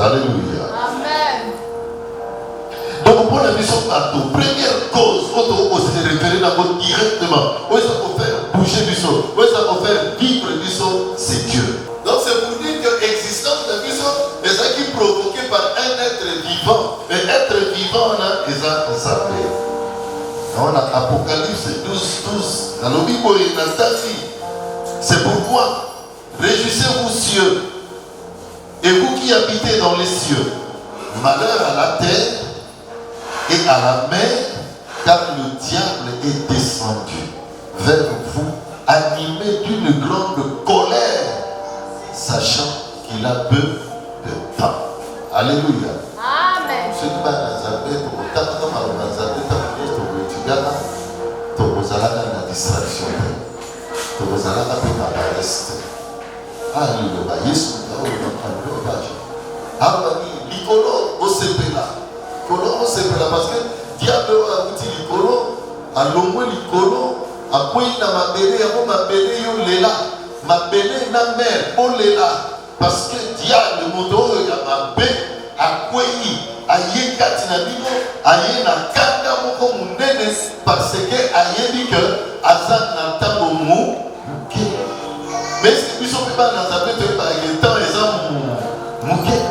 Alléluia. Amen. Donc, pour la mission partout, première cause, on se référer directement. Où est-ce qu'on fait bouger du sol? Où est-ce qu'on fait vivre du sol? C'est Dieu. Donc, c'est pour dire que l'existence de la mission est ça qui est provoquée par un être vivant. Mais être vivant, on a déjà sapé. On a Apocalypse 12. Dans le Bible, il y a ça. C'est pourquoi, réjouissez-vous cieux, et vous qui habitez dans les cieux, malheur à la terre et à la mer, car le diable est descendu vers vous, animé d'une grande colère, sachant qu'il a peu de temps. Alléluia. Amen. Ce qui va la distraction. Alléluia. Yesu Nicolo au Sepela. Parce que diable a outil Nicolo, a l'omwe Nicolo, a quoi na mabele, a mabele yo lela, mabele na mer, o lela. Parce que diable moto ya mabe, a quoi a ye katina bino, a ye na kanda moko munene, parce que a ye dit que azan na tambo mou. Mais ce que nous sommes pas dans un peu de temps, les gens mouqués.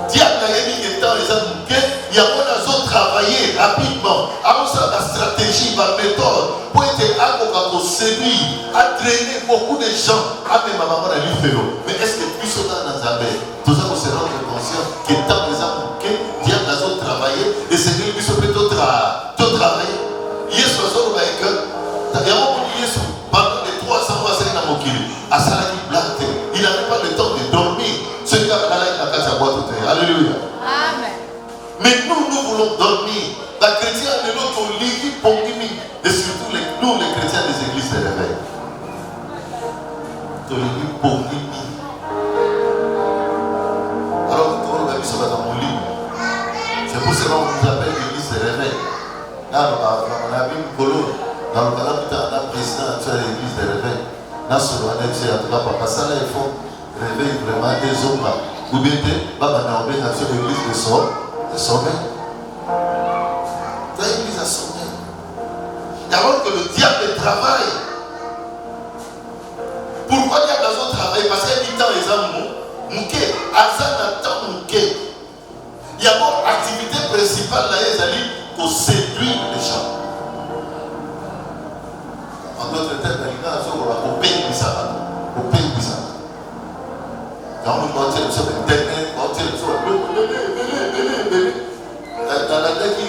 Diable a dit que les gens mouqués, il y a besoin de travailler rapidement. Avant ça, la stratégie, la méthode, pour être à séduire, à drainer beaucoup de gens. Ah, mais ma maman a lu félo. Mais est-ce que plus on a dans un peu, tout ça, on se rend conscient que tant les gens mouqués, diable a besoin de travailler, et c'est lui qui peut travailler. Yes, parce qu'on va que, il y a beaucoup de Yesu, pendant les 300 mois, c'est dans mon kilo. Il n'avait pas le temps de dormir. Ce gars-là, il a cassé sa boîte au terrain. Alléluia. Amen. Mais nous voulons dormir. La chrétienne de l'autre lit, et surtout nous, les chrétiens des églises de réveil. Alors, nous avons mis dans mon lit. C'est pour cela qu'on nous appelle l'église de réveil. Là, on a vu une colonne. Dans le canal, on a un président de l'église de réveil. Dans ce moment-là, en tout cas, papa, ça là, il faut réveiller vraiment des hommes là. Ou bien, papa, on a l'église de sommeil. C'est l'église de sommeil. Alors que le diable travaille. Pourquoi le diable a travaillé? Parce qu'il y a du temps, les hommes mouqués. Azan a temps mouqué. Il y a une activité principale là, ils allaient pour séduire les gens. En d'autres termes, il y a un pays qui s'arrête. Au pays qui s'arrête. Quand on va dire, sur Internet, on va dire, venez. Dans la tête, il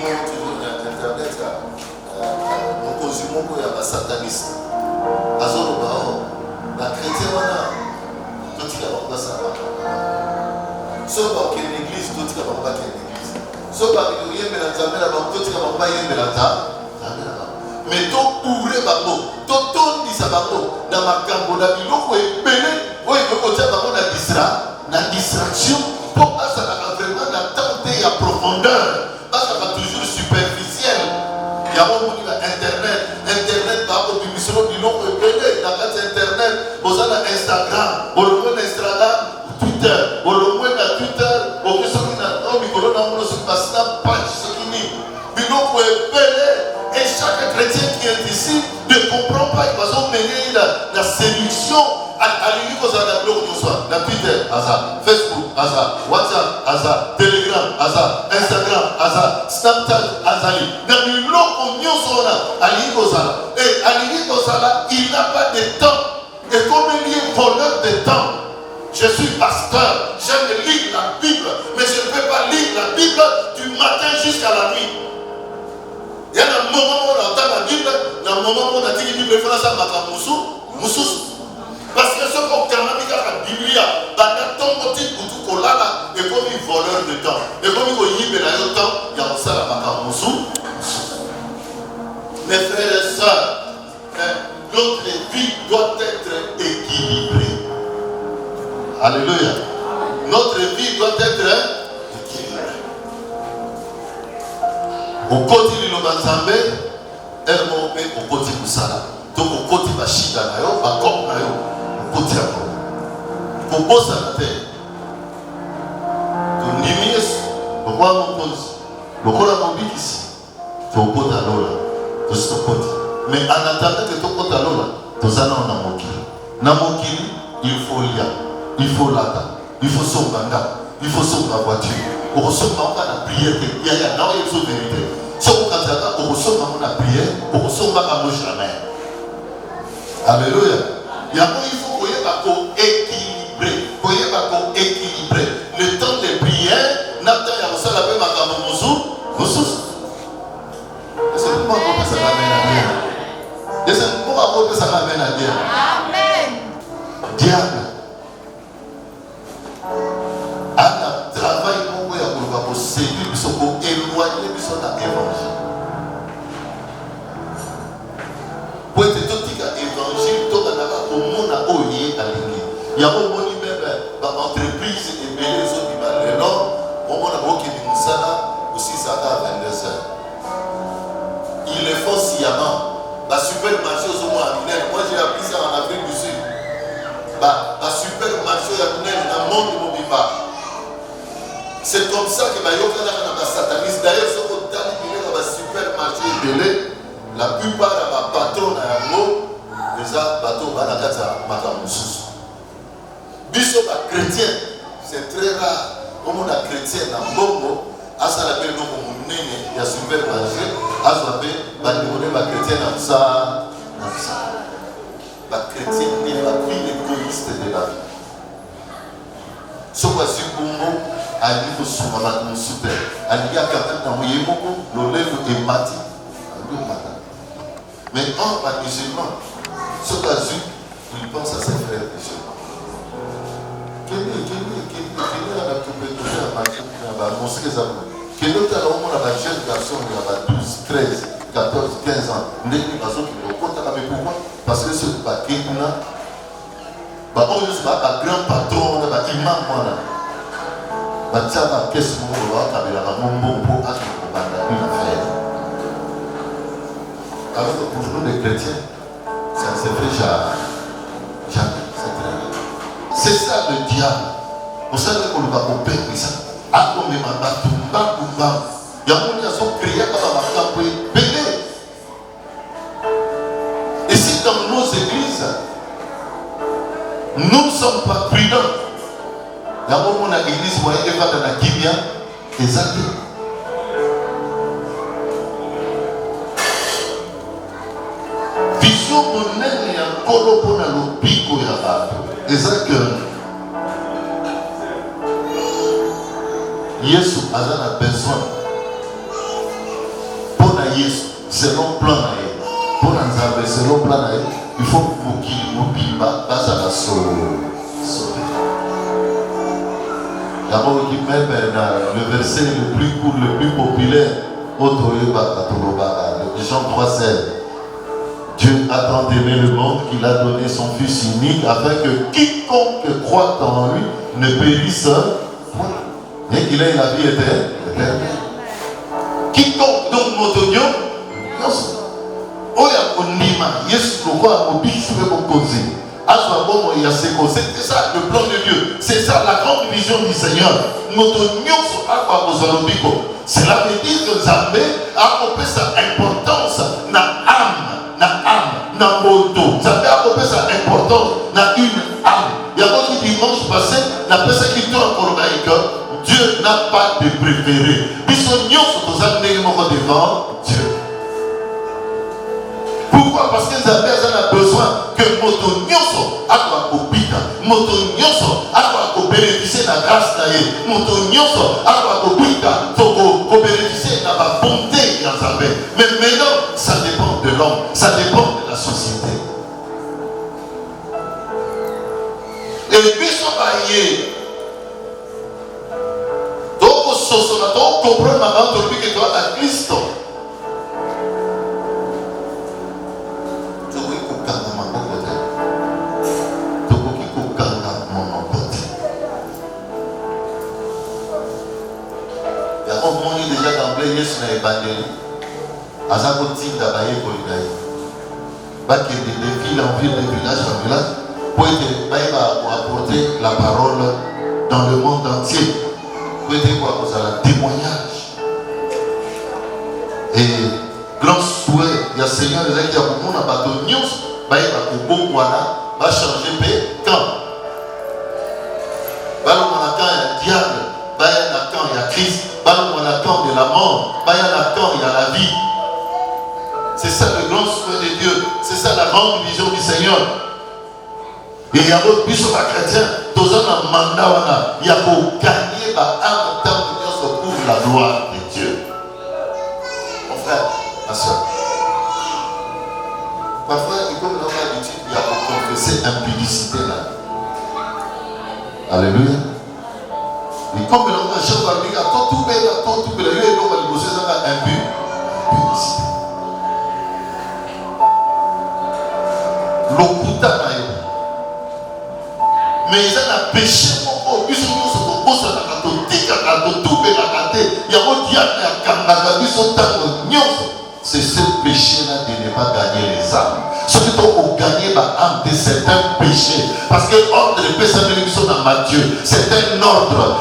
montre toujours dans Internet, on consume beaucoup de satanistes. La chrétienne, tout ce qui a ça. Sauf qu'il y a une église, tout ce qui a une église. Sauf qu'il y a une église, tout ce qui a une église. Mais tout ouvre babo, tout tourne dit ça babo. Dans ma cambo, dans biloko et belé, oui, le côté babo la distraction. Pour ça, ça a vraiment la tenter à profondeur. Parce que ça va toujours superficiel. Il y a beaucoup Internet, babo, du mission, biloko et belé, dans Internet, vous avez Instagram, vous avez Instagram, Twitter, vous avez Twitter, vous avez page, ce qui dit, biloko et belé. Et chaque chrétien qui est ici ne comprend pas qu'ils vont mener la séduction à l'unique aux adaptés dans Twitter, Facebook, WhatsApp, Telegram, Instagram, Snapchat, dans il n'a pas de temps. Et comme il est voleur de temps, je suis pasteur, j'aime lire la Bible, mais je ne peux pas lire la Bible du matin jusqu'à la nuit. Il y a un moment où on entend la Bible, un moment où on a dit que la Bible est faite à Moussous. Parce que ce qu'on a dit dans la Bible, il y a ton petit boutou qu'on a là, et comme il voleur de temps. Et comme il y a le temps, il y a aussi la Moussou. Mes frères et sœurs, notre vie doit être équilibrée. Alléluia. Notre vie doit être équilibrée. Au côté de l'Obanzambe, elle m'a fait au côté de Sala. Donc au côté de la Chida, au côté de la pour bosser la terre. Moi, mon cause, le rôle à mon ici, tu es au pot à l'eau là, tu es au pot. Mais en attendant que tu es au pot à l'eau là, tu es dans mon kili. Dans mon kili, il faut lire, il faut l'ata, il faut son banga, il faut son voiture. On reçoit la prière, il y a une vérité. Si on reçoit la prière, on reçoit la jamais. Alléluia. Il faut qu'on équilibrer. Équilibrer. Le temps de prière, Nathan a reçu la paix ma ressource. C'est pourquoi ça m'amène à Dieu. Et c'est pourquoi ça m'amène à Dieu. Amen. Diable. À travail pour séduire, pour éloigner de l'évangile. Pour être tout évangile, tout le monde a oublié à l'église. Il y a un monde même entreprise et les autres qui valent les noms. Au monde a beaucoup de Moussala aussi ça à 22 heures. Il est fort sciemment. La supermarché au moins à Minel. Moi j'ai appris ça en Afrique du Sud. La supermarché à Minel dans le monde de Mobimba. C'est comme ça que les satanistes, d'ailleurs, ce qu'on a dit dans le supermarché belé, la plupart de ma patron à Yango, déjà, bateau, banakata, makamoussous. Biso, chrétien, c'est très rare. Comme on a chrétien dans Bongo, à ça l'appelle nous comme on est, il y a supermarché, à ça l'appelle, ma chrétien dans ça. La chrétien n'est pas plus égoïste de la vie. Ce qu'on a su Bongo, à niveau souvent dans souter, à l'IA capable d'envoyer beaucoup, le lèvre est mati, mais un musulman, ce cas il pense à ses frères musulmans. Quel est la poupée touchée à ma fille, à ma mosquée, quel est le jeune garçon, il a 12, 13, 14, 15 ans, il y a des personnes qui me comptent avec pourquoi? Parce que ce n'est pas quelqu'un, on est un grand patron, un imam, Batsaba, qu'est-ce que vous voulez faire? Mon bon pour une affaire. Alors que pour nous les chrétiens, ça ne se fait jamais. C'est ça le diable. Vous savez qu'on va couper ça. Ah, on met ma batumba. Il y a des gens qui créent comme un camp pour payer. Et si dans nos églises, nous ne sommes pas prudents, il y a un moment dans l'église où il y a dans la Kibia, exactement. Vision monnaie et un colo pour le pico et la barre. Exactement. Yesu a besoin. Pour Yesu, selon plan, pour Nzambe, selon plan, il faut qu'il mobile, base à la sauve. D'abord, même le verset le plus court, le plus populaire, Jean 3,16. Dieu a tant aimé le monde qu'il a donné son Fils unique afin que quiconque croit en lui ne périsse point, mais qu'il ait la vie éternelle. Quiconque donc m'autonio, Yesu c'était ça le plan de Dieu. C'est ça la grande vision du Seigneur. Cela veut dire que Zambé a coupé sa importance dans l'âme, dans moto. Zambé a coupé sa importance dans une âme. Il y a d'autres dimanche passé, la personne qui tourne encore Dieu n'a pas de préféré. Ils sont devant Dieu. Pourquoi? Parce que Zambé a besoin que moto nyoso a kopita, moto nyoso a bénéficier de la grâce d'ailleurs, moto nyoso a kopita, faut bénéficier de la bonté de Zambé. Mais maintenant, ça dépend de l'homme, ça dépend de la société. Et puis ça va y aller. Donc, on comprend maintenant que tu as la Christ. Déjà d'emblée, Yesu n'a évangélisé. Azakoti d'Abaye Kolidaï. Pas qu'il y ait des villes en ville, des villages en village, pour apporter la parole dans le monde entier. Vous êtes quoi? Vous avez un témoignage. Et grand souhait, il y a Seigneur qui a beaucoup de bateaux news, il va changer de camp. Il y a diable, il y a camp, il y a Christ, il y a camp de la mort, il y a camp, il y a la vie. C'est ça le grand souhait de Dieu. C'est ça la grande vision du Seigneur. Et il y a d'autres bisous chrétiens, tous un mandat, il y a pour gagner un temps pour la gloire de Dieu. Mon frère, ma soeur. Parfois, comme dans l'habitude, il y a pour confesser impudicité là. Alléluia. Et comme dans la chambre, il y a tout bel, il y a tout bel, il y a impudicité. L'okuta nayo. Mais ils ont péché au biso nous se na katotika katoube la kate ya modia ya kangaka biso tango nyonso. C'est ce péché-là de ne pas gagner les âmes. Ceux qui ont gagné l'âme de certains péchés. Parce que l'ordre de péché dans Matthieu, c'est un ordre.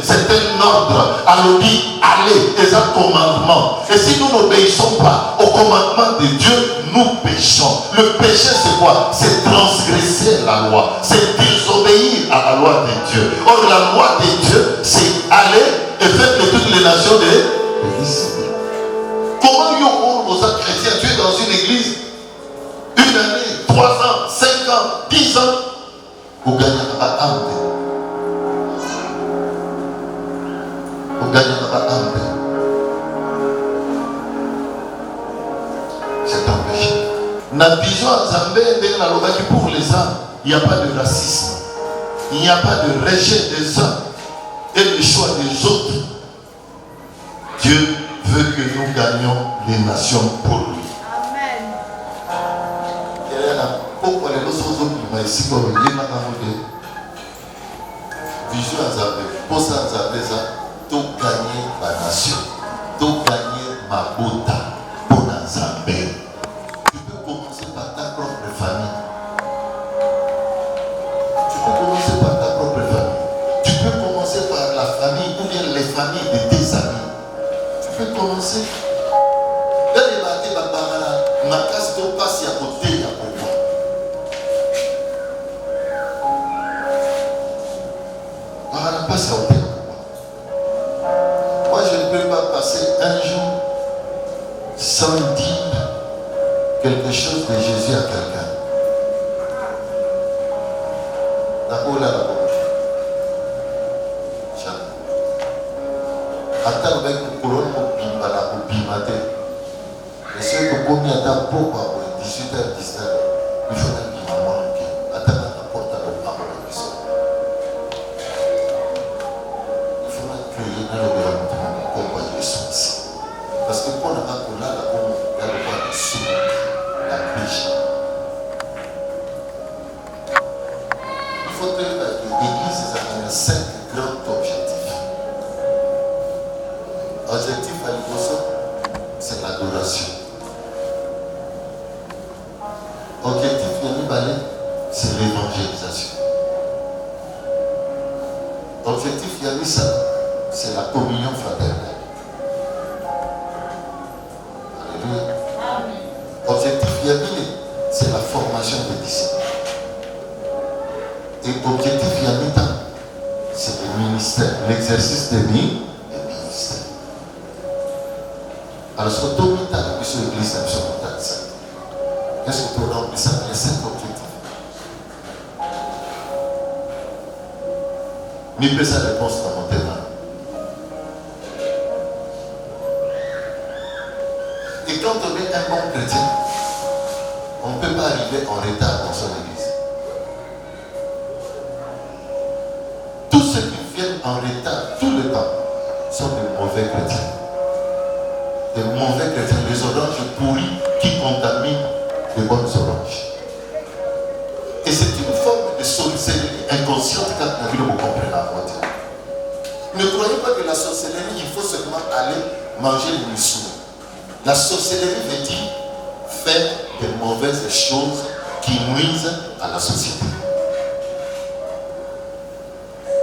C'est un ordre. Alors dit, allez, c'est un commandement. Et si nous n'obéissons pas au commandement de Dieu, nous péchons. Le péché, c'est quoi? C'est transgresser la loi. C'est désobéir à la loi de Dieu. Or, la loi de Dieu, c'est aller et faire de toutes les nations de l'Israël. Comment vous êtes chrétien? Tu es dans une église, une année, 3 ans, 5 ans, 10 ans, vous gagnez pas âme. Vous gagnez pas âme. C'est un péché. La vision à Zambé, pour les âmes, il n'y a pas de racisme. Il n'y a pas de rejet des uns et le choix des autres. Dieu veut que nous gagnions les nations pour lui. Amen. Vision à Zambé, pour ça, tout gagner la nation, tout gagner ma bota pour la Zambé. Tu peux commencer par ta propre famille. Tu peux commencer par ta propre famille. Tu peux commencer par la famille ou bien les familles de tes amis. Tu peux commencer. Ma casse de passe à côté, il y a pourquoi. Voilà, passe à côté. Moi, je ne peux pas passer un jour sans dire quelque chose de Jésus à quelqu'un. D'accord, là, là-bas. Attends, avec le colonne, au bimaté. Et ceux qui ont mis à table pour 18h, 19h, il faut qu'il y attends à la porte à l'eau. Il faut qu'il y ait un environnement comme ils sont ici. Parce que pour la là, il y a le droit de soumettre la péché. Il faut que l'Église ait 5 grands objectifs. Objectif à l'Église, c'est l'adoration. Objectif c'est l'évangélisation. Objectif c'est la communion fraternelle. Alléluia. Objectif c'est la formation des disciples. Et objectif c'est le ministère, l'exercice des ministères. Alors, ce que tout le monde a vu sur l'église, c'est absolument ça. Qu'est-ce que tu as rempli ça? Les 5 objectifs. Mais il peut sa réponse dans mon terrain. Et quand on est un bon chrétien, on ne peut pas arriver en retard dans son église. Tous ceux qui viennent en retard tout le temps sont de mauvais chrétiens. De mauvais chrétiens, des oranges pourries qui contaminent les bonnes oranges. Et c'est une forme de sorcellerie inconsciente quand la Bible vous comprend la voiture. Ne croyez pas que la sorcellerie, il faut seulement aller manger le missou. La sorcellerie veut dire faire de mauvaises choses qui nuisent à la société.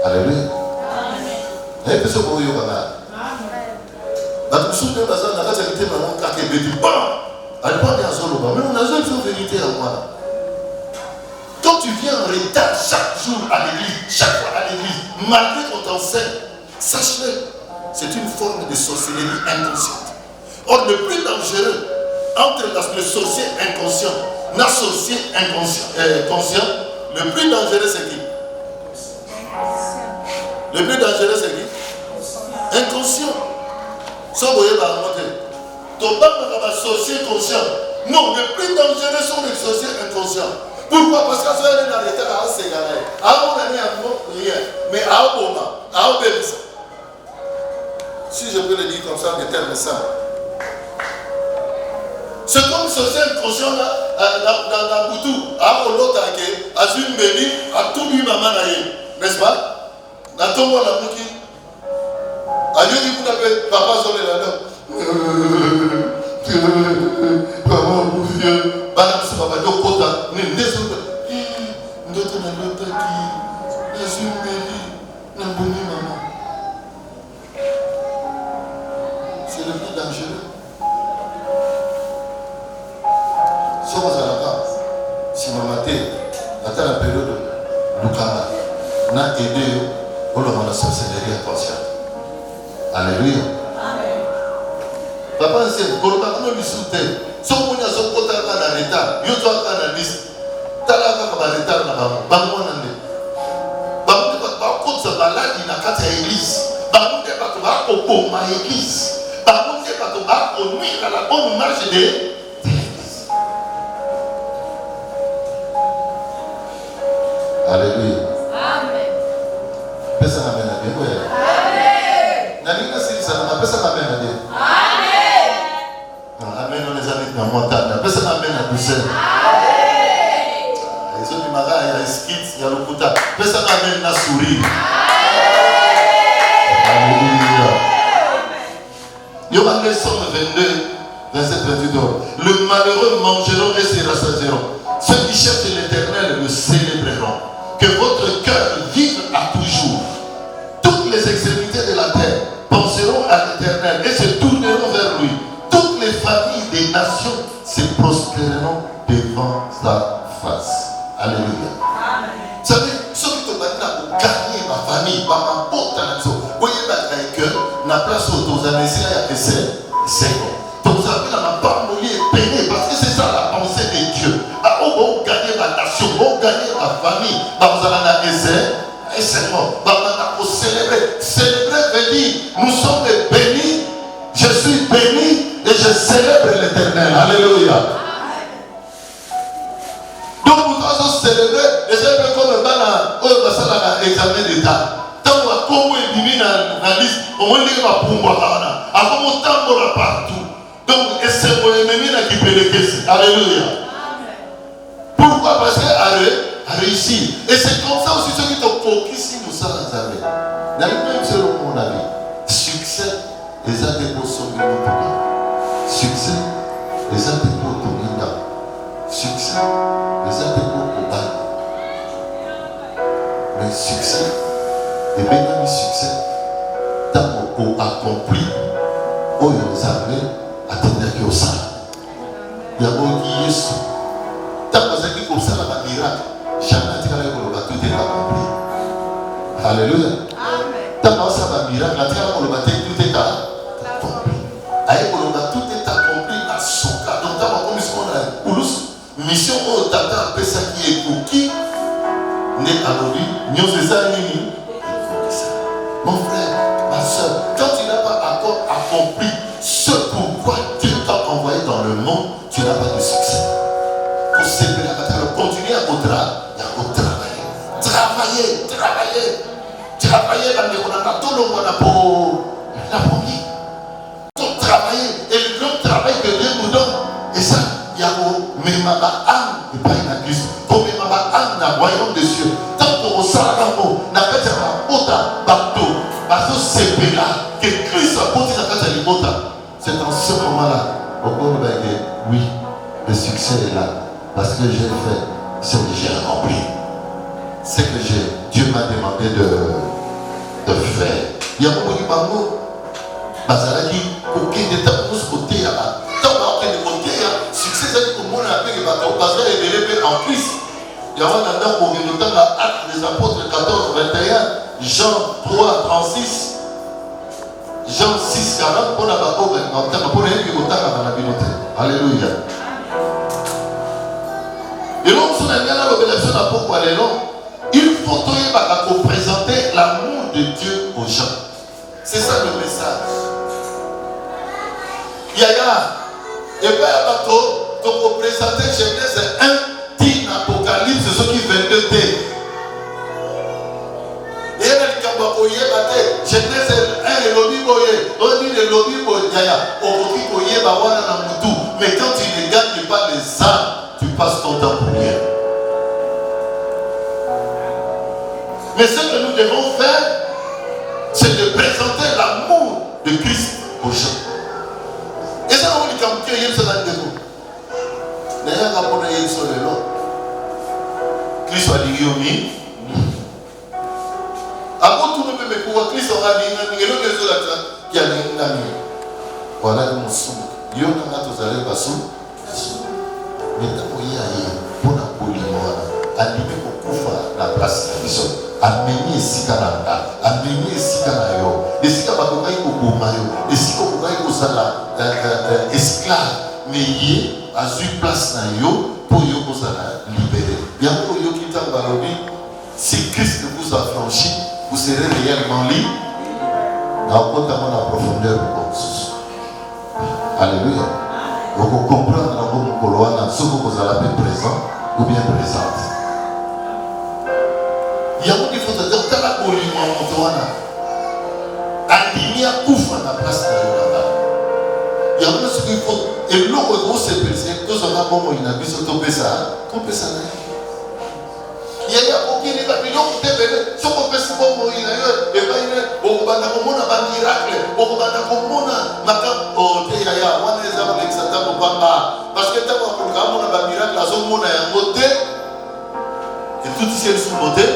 Alléluia. Et puis ce qu'on y a là. Mais on a une vérité à moi. Quand tu viens en retard chaque jour à l'église, chaque fois à l'église, malgré qu'on t'enseigne, sache-le, c'est une forme de sorcellerie inconsciente. Or, le plus dangereux entre le sorcier inconscient et le sorcier conscient, le plus dangereux c'est qui? Le plus dangereux c'est qui? Inconscient. Sans vous voyez, ton papa n'a pas sorcier conscient. Non, le plus dangereux sont les sorciers inconscients. Pourquoi? Parce qu'à ce moment-là, on a été à s'égarer. À un moment donné, rien. Mais à un moment, à un moment, si je peux le dire comme ça, en termes simples. C'est comme sorcier inconscient là, dans Boutou, à l'autre, à une béni, à tout lui, maman, n'est-ce pas? Dans ton monde, la bouquille. À Dieu, il vous appelle papa sur les ladons. Papa, mon vieux. Papa, papa, donc, kota, mais désolé. D'autres, qui, les une béni, n'a bonne maman. C'est le plus dangereux. Si on va à la base, si maman t'es, dans la période de Lukama, n'a aidé, on le rend la sorcellerie inconsciente. Alléluia. Amen. Papa, c'est pour le moment, nous sommes si on a son côté à l'état, nous sommes à la liste. T'as la carte à l'état, nous avons pas de malade, il n'a qu'à l'église. Nous ne pas au ma église. Nous ne pas nuire à la bonne marche de l'église. Alléluia. Amen. Personne n'amène à Dieu. Amen. Amen, on les a mis dans la montagne. Personne n'amène à douceur. Ils ont du matin, il y a les skits, il y a le kouta. Personne n'amène à sourire. Alléluia. Il y aura les Somme 22, verset 28. Le malheureux mangeront et se rassasieront. Ceux qui cherchent l'Éternel le célébreront. Que votre cœur vive à toujours. Toutes les extrémités de la terre penseront à l'Éternel et se tourneront vers lui. Toutes les familles des nations se prostreront devant sa face. Alléluia. Vous savez, ceux qui te battent là pour gagner ma famille, ma porte à la maison, vous voyez, que la place où vous avez essayé à essayer, c'est bon. Donc vous avez la part mouillée et peinée parce que c'est ça la pensée de Dieu. On va gagner ma nation, on va gagner ma famille. Vous allez essayer. Et c'est bon. Pour célébrer. Célébrer veut dire nous sommes bénis. Je suis béni et je célèbre l'Éternel. Alléluia. Donc nous devons célébrer. Et c'est un peu comme un examen d'État. Tant qu'on a éliminer dans la liste, on va lire ma pomboirana. Avant on tamboura partout. Donc et c'est pour les menus qui peut les caisser. Alléluia. Pourquoi? Parce qu'elle a réussi. Et c'est comme ça aussi ceux qui t'ont conquis si nous sommes en Zambie. Dans le même selon mon avis, succès, les adeptes sont venus pour nous. Succès, les adeptes pour nous. Succès, les adeptes pour nous. Mais succès, et même succès, tant qu'on accompli, on y a atteindre que au sein. Il y a beaucoup qui est sous. Tant qu'on a dit qu'on s'en a un miracle, jamais tout est accompli. Alléluia. Tant qu'on a un miracle, tout est accompli. Tout est accompli à son cas. Donc, tant qu'on a une mission au tata, personne qui est pour qui n'est à l'objet, nous c'est ça, mon frère, ma soeur, quand tu n'as pas encore accompli ce pourquoi Dieu t'a envoyé dans le monde, tu n'as pas de succès. Pour continuer à travailler, travailler, et le grand travail que Dieu nous donne, et ça, il y a même ma âme, et pas une accuse, comme ma âme dans le royaume des cieux. Tant qu'on s'en n'a pas de bateau, bateau c'est là, que Christ a porté la carte à l'imota. C'est dans ce moment-là, on peut dire, oui, le succès est là, parce que j'ai fait ce que j'ai accompli, ce que Dieu m'a demandé de faire. Il y a beaucoup de bango. Bazalaki, aucun des temps pour se côté là-bas. Tant que de côté, succès, c'est comme on a appelé les bateaux, parce qu'il y a des en Christ. Il y a un endroit pour nous dans l'acte des apôtres 14, 21, Jean 3, 36, Jean 6, 40, pour la bateau, pour les gens dans la communauté. Alléluia. Et donc, si on a bien la révélation à pourquoi elle est là, il faut présenter l'amour de Dieu aux gens. C'est ça le message. Yaya, et bien à bateau, tu peux présenter Genèse 1, 10, Apocalypse, ce qui 22 t. Et elle dit Genèse 1, et l'obi boye, on dit le lobby boye, Yaya, on dit boye, bawana na mutu. Mais quand tu ne gagnes pas les âmes, tu passes ton temps pour rien. Mais ce que nous devons faire, c'est de présenter l'amour de Christ aux gens. Et ça, on dit comme Dieu, il y a cela de nous. D'ailleurs, quand on a eu sur le lot, Christ a dit Yomi. Avant tout, nous pouvons pouvoir Christ aura dit il y a des choses qui a dit voilà mon sou. Il y a tous allés à sou. Mais d'abord, il y a pour la polimoine, à l'idée pour pouvoir la place de la maison. Amener ici Canada, amener ici Canayo, ici Kabakokai Kokomayo, ici Kokokai Kosala, esclave, mais y a une place na yo pour yo Kosala libéré. Bien pour yo qui t'a valoré, si Christ vous a franchi, vous serez réellement libre. Dans la profondeur du consensus. Alléluia. Donc vous comprenez dans vos couloirs, ce que vous allez présent ou bien présente. Il y a des choses à dire, tu as la colline en Montoana. Aligné à Koufa la place de Yolanda. Il y a des choses qu'il faut. Et l'eau est grosse, c'est pesé. Tous on a bon, il a vu ce qu'on peut ça. Qu'on peut ça. Il y a aucun million qui est venu. Ce qu'on peut se voir, il y a eu. Et bien, il y a un miracle. Oh, il y a un exemple d'exemple pour Bamba. Parce que tu as un miracle, la zone mona est montée. Et tout ici est sous montée.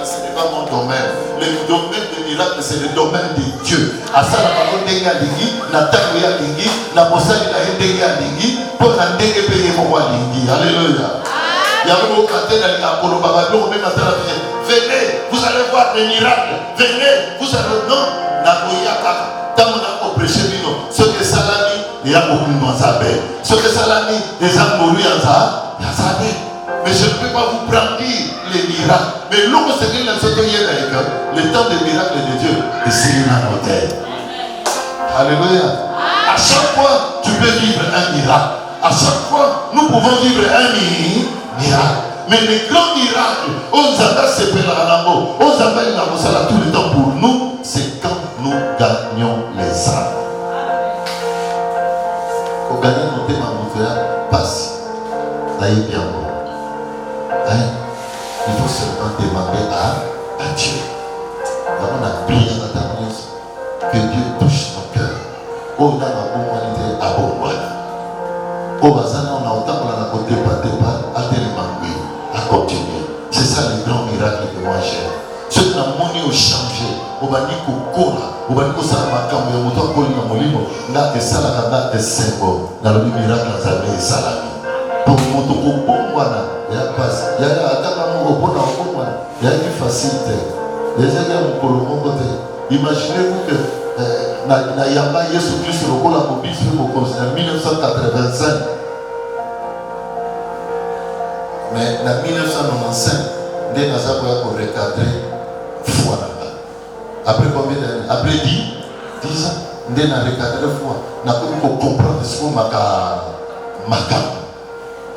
Ce n'est pas mon domaine. Le domaine des miracles, c'est le domaine de Dieu. À ça, la parole de Lingi, Nathan Lingi, Namosa Lingi, pour la Ndenge payer mon Lingi. Alléluia. Il y a un autre matin, il y a un autre matin, venez, vous allez voir des miracles. Venez, vous allez. Non, Nagoya, tant qu'on a prêché, ce que Salami, il y a beaucoup de Manzabé. Ce que Salami, les Amourous, il y a ça. Mais je ne peux pas vous prendre les miracles. Mais l'homme se dit le temps des miracles de Dieu est sur la terre. Alléluia. À chaque fois, tu peux vivre un miracle. À chaque fois, nous pouvons vivre un miracle. Mais les grands miracles, on s'appelle séparément, on s'appelle la tout le temps pour nous, c'est quand nous gagnons les âmes. Pour gagner nos thèmes à mon passe. D'ailleurs, bien bon. Il faut seulement demander à Dieu. On a prié dans ta maison que Dieu touche ton cœur. Oh, là, la bonne humanité, à bon voilà. Oh, Bazana, on a autant qu'on a côté pas à télémanger, à continuer. C'est ça le grand miracle que moi j'aime. Ce que la monnaie a changé, on va dire qu'on cola, on va dire qu'on s'en va quand on va coller dans mon livre, là, et ça, là, est symbole. Dans le miracle, on s'appelle salami. Donc, mon topo, bon, voilà. Il y a une facilité. Les gens qui ont côté. Imaginez-vous que Nayamba Yesu Christ le rôle à Mobis en 1985. Mais en 1995, les Nazareth pour recadrer foi là-bas. Après combien d'années? Après 10 ans, nous avons recadré foi. Nous avons comprendre ce qu'on m'a.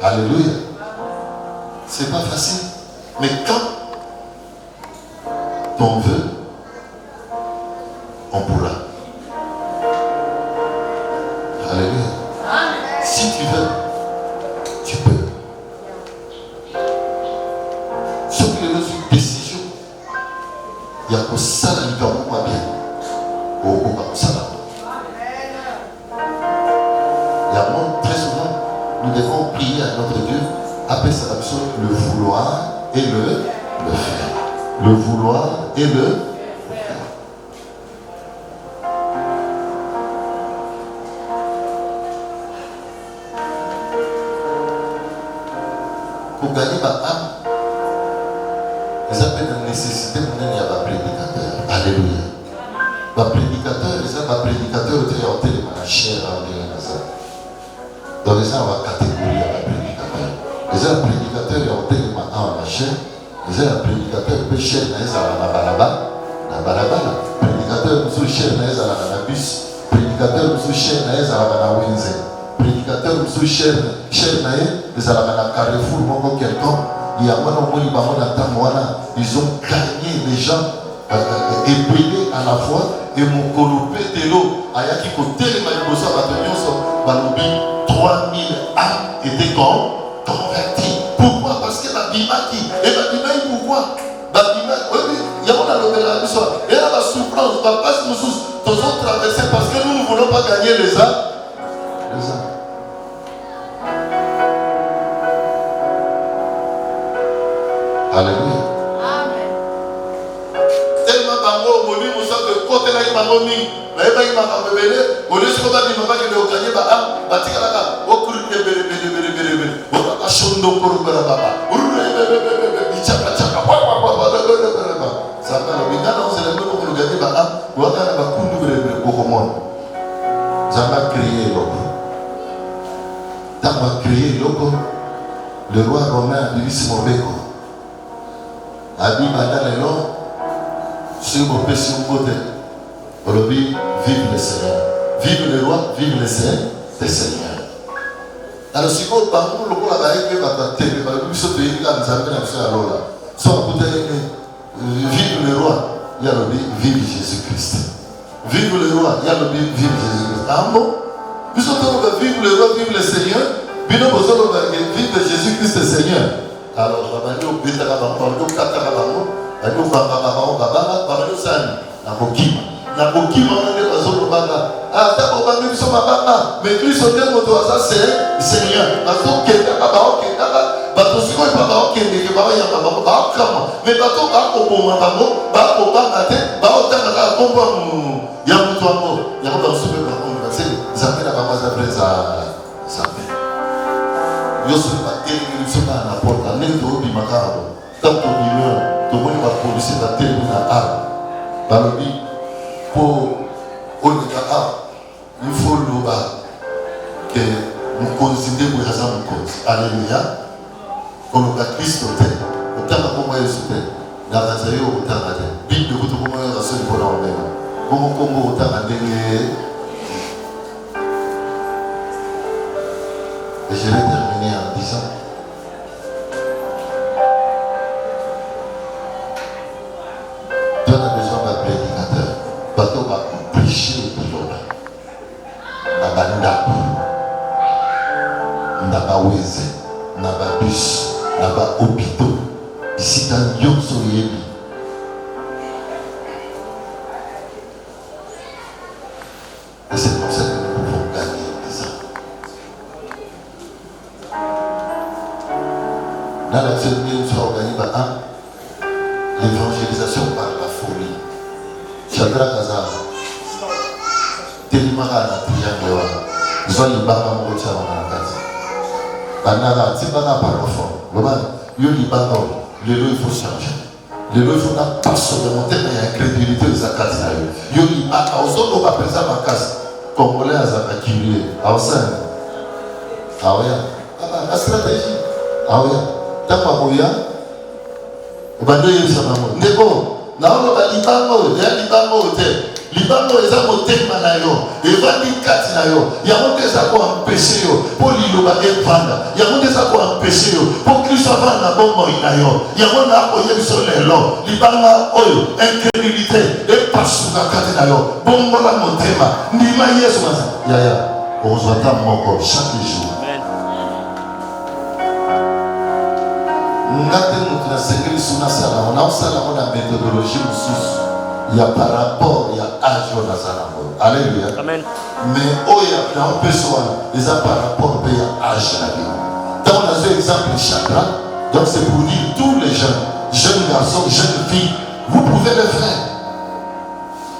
Alléluia. C'est pas facile. Mais quand on veut, on pourra. Alléluia. Si tu veux, tu peux. Ce qui est une décision, il y a que ça dans le temps bien. Il y a très souvent, nous devons prier à notre Dieu. Après ça, le vouloir et le faire. Le vouloir et le faire. Pour gagner ma âme, ils appellent la nécessité de mener à ma prédicateur. Alléluia. Ma prédicateur, ils appellent ma prédicateur au théâtre de ma chair en Dieu. Donc, ils ont une catégorie à ma prédicateur. Ils ont un prédicateur qui ont été ma chair. Ils ont un prédicateur qui peut cher dans la balabala. Prédicateur qui cher dans la bus. Prédicateur qui cher dans la Windsor. Prédicateur qui cher dans la Carrefour, quelqu'un. Il y a ils ont gagné les gens ébranlés à la fois et mon colopé de l'eau. Ayaki côté les maïbosa batonions balobi 3000 âmes étaient convertis. Pourquoi? Parce que Babima qui et Babima pourquoi? Babima oui, il y a mon alobela et là la souffrance va pas nous tous traverser parce que nous ne voulons pas gagner les âmes. Alléluia. Amen. Tellement bango moni musa de côté là il m'a mis. Là il m'a révélé. Au lieu de se battre, il m'a dit que gagner ba am batika là au cours de bele. On va chondo pour baba. Ichaka. Ça va le bien on se lève pour gagner ba am. On va ba kundu bele au monde. Ça va créer l'eau. Dans va créer l'eau. Le roi romain lui dit Mobeko. Abi Madalelo, sur mon péché, sur mon côté. Aujourd'hui, vive le Seigneur. Vive le roi, vive le Seigneur. Alors, si vous parlez de la vie, vous allez vive le roi, il y a le vive Jésus-Christ. Vive le roi, il y a le vive Jésus-Christ. Ah bon? Vous allez vive le roi, vive le Seigneur. Vive Jésus-Christ le Seigneur. Alors, je vais vous dire que je vais vous dire que je vais vous je suis pas terrible, je suis pas à la porte. La nez de Obi Macarabo. Tant qu'on y meurt, tout le monde va policier la terre de la arme. Dans le but, pour Onika, il faut le bas que nous considérons pour raison de cause. Alléluia. Comme le Christ au terre. Au temps où moi je suis la rasaille au temps à terre. Bible de votre moment, la seule pour l'enlever. Comme au temps à terre. Et je vais terminer en disant tu as besoin d'un prédicateur. Parce qu'on va prêcher le Lord. Nabanda, Naba Weze, Naba Bus, Naba Opito. Ici dans Yokso Yebi. Et c'est comme ça que nous pouvons gagner les âmes. Dans la semaine, nous avons gagné l'évangélisation par la folie. Chandra Kaza, Telimara na Triangle, Zoli Baba Mocha Wanakazi. Banara, Tibana Parofon, Yolibano, le lot il faut changer. Le lot il faut pas se remonter dans l'incrédulité de Zakati. Yolibana, aux autres, on va présenter ma casse. Congolais à Zakakiri, à Osan. Ah oui, la stratégie. Ah oui. Tapamoya, Bando Yusamamo. Neko, Naolo Libango, Libango Hotel. Libango est un hôtel Manayo, et Vandi Katinayo. Il y a monté ça pour empêcher, pour l'Iloba et Vanda. Il y a monté ça pour empêcher, pour qu'il soit vendu à Bombo Inayo. Il y a monté à Oye sur les lots. Libanga Oyo, incrédulité, et Pasuka Katinayo. Bombo la Montema, Nima Yesmasa. Yaya, on se voit moko chaque jour. On a une méthodologie, il y a par rapport, il y a âge. Alléluia. Amen. mais on peut soit les par rapport au âge de la vie. Dans on a un exemple de Shadrach, donc c'est pour dire tous les jeunes garçons, jeunes filles, vous pouvez le faire.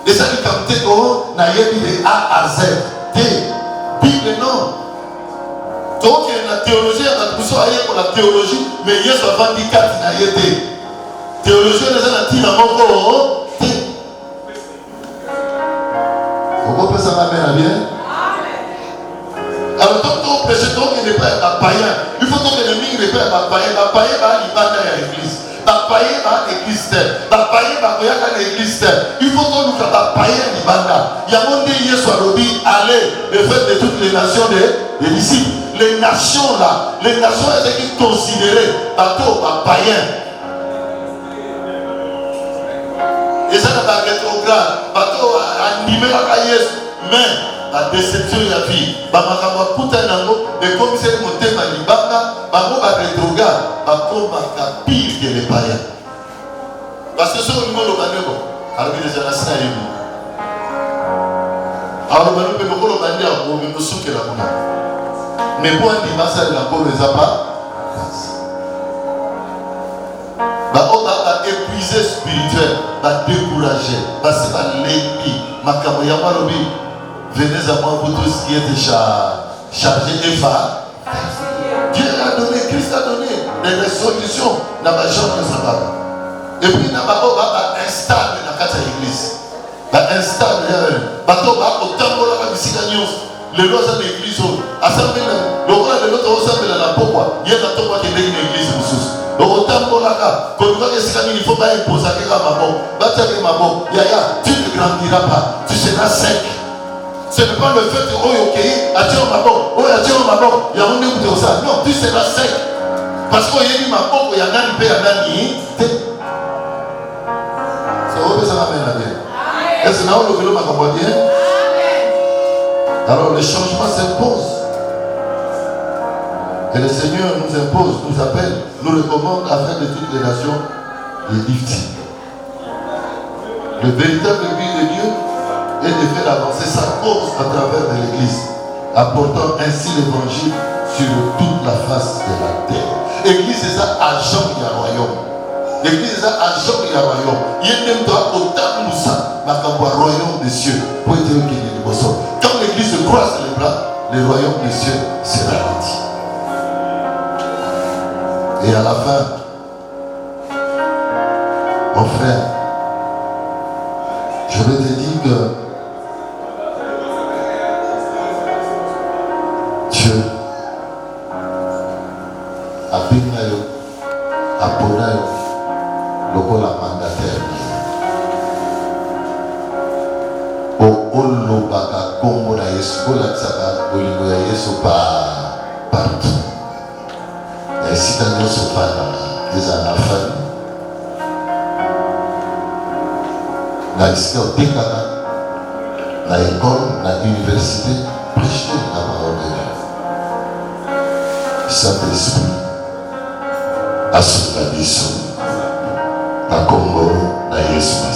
Et ça dit comme t'es qu'on a eu de A à Z. Bible non. Donc il y a la théologie, il y a pour la théologie, mais il y a ce 24 qui n'a été. Théologie, les gens qui n'ont pas encore. Vous comprenez ça, ma mère, bien? Alors, tant qu'on prêche, tant qu'il n'est pas un païen, il faut que l'ennemi n'est pas un païen. Un païen va aller à l'église. Un païen va à l'église. Un païen va à l'église. Il faut qu'on nous fasse un païen à l'ibanda. Il y a un monde qui soit lobby, allez, le fait de toutes les nations des disciples. Les nations là, les nations elles sont considérées bateau païen. Et ça n'a pas rétrograde, bateau animé la cahier, mais la déception de la vie, bamakamba puta nango, mais comme c'est le moté malibanga, bamo ba rétrograde, bako baka pire que les païens. Parce que ce au niveau de l'Obanebo, alors il y a des gens qui alors le Obanebo peut beaucoup l'Obanebo, mais nous sommes que la mona. Mais pour un dimanche, la peau ne les a pas. On va épuiser spirituel, va décourager, parce que l'ennemi, ma camoyama lobi, venez à moi vous tous qui êtes chargés et Dieu a donné, Christ a donné des solutions dans ma chambre de sabbat. Et puis, on va installer dans la l'église. On va installer, on va autant pour la mission. Les lois de l'église, assemblée, le roi de l'autre assemblée la pourquoi il y a un temps qui est une église sous. Le autant pour la cas, quand on il ne faut pas imposer à quelqu'un ma bon, tu ne grandiras pas, tu seras sec. Ce n'est pas le fait que ok, attends ma bon, attends ma bon, il y a un de ça. Non, tu seras sec. Parce qu'il y a eu ma bon, il y a un peu à l'année. Ça va bien la bien. Est-ce que nous avons le ma bien? Alors le changement s'impose. Et le Seigneur nous impose, nous appelle, nous recommande à faire de toutes les nations les lifting. Le véritable but de Dieu est de faire avancer sa cause à travers de l'Église, apportant ainsi l'évangile sur toute la face de la terre. L'Église c'est ça agent du royaume. L'Église c'est ça agent du royaume. Il y a même droit autant nous ça, mais comme le royaume des cieux, pour être qu'il y ait des boissons. Quand l'Église se croise les bras, le royaume des cieux sera bâti. Et à la fin, mon frère, je vais te dire que Dieu a béni à Bonayo, le mandataire. Olobaka Kongo na Yesu, Olatsaka Olingo ya Yesu partout. Et si tu as des enfants, na ici au Tekana, na école, na université, prêcher la parole de Dieu. Saint-Esprit, à ce na Congo, na Yesu.